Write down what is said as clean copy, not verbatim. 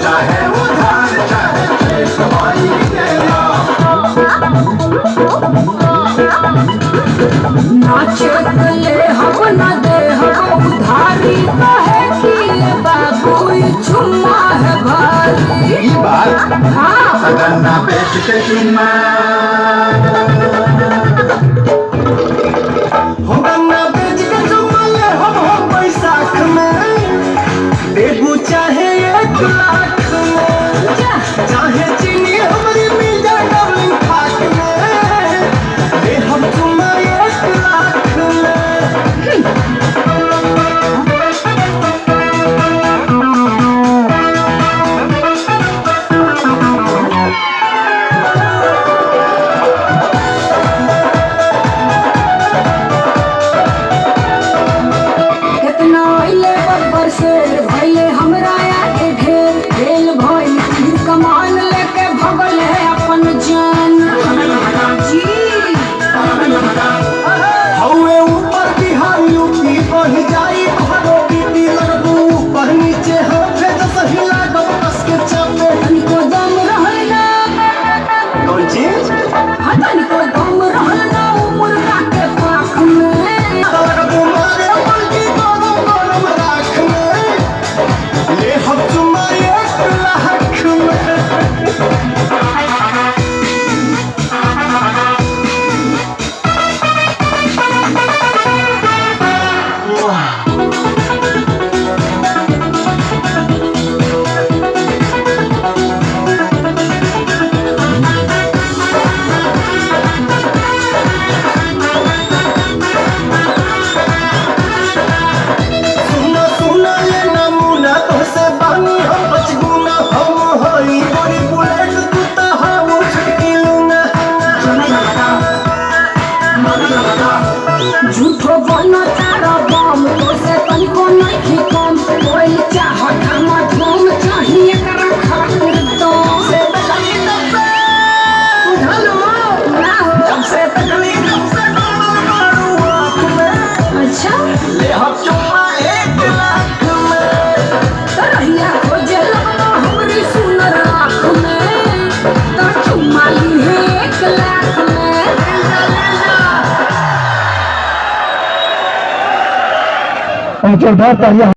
चाहे उधार चाहे चेक भाई देना। ना चेक ले हम ना दे हम उधारी कहे कि ये बाबू ये चुम्मा है भारी। ये बात हाँ अगर ना बेच के चुम्मा होगा ना बेच के चुम्मा ले हम बैसाख में देबू चाहे 1 लाख में चाहे चीनी हमारी मिल जाए डार्लिंग खाक में ले हम चुम्मा 1 लाख में। कितना अइले बब्बर से भइले हमरा आके ढेर ढेल भइल तीर कमान लेके भगल है अपन जान जी। हौवे ऊपर बिहार यूपी बढ़ जाई भारो बीपी लगबू ऊपर नीचे हाथे तो सही लागो बस के चापे। तनिको दम रहल ना कौन चीज हाँ तनिको दम रहल ना मुर्गा के पाख में। लगबू मारे मुर्गी गरम गरम राख में ले हम चुम्मा 1 लाख में। सुना सुना ये नमूना तोसे बानी हम 5 गुना हम हई बड़ी बुलेट तू तो हम छटकी लूंगा। झूठो बनो तारा बम तो से तनिको नहीं कम कोई चाहत हम धूम चाहिए कर खातिर तो से तकली तब से उधलो ना हो जब से तकली तब से मारू आँख में अच्छा ले हम चुम्मा 1 लाख में। तरहिया खोजे लगलो हमरी सुनर आँख में तो चुम्मा ली है 1 लाख में। उनके बाद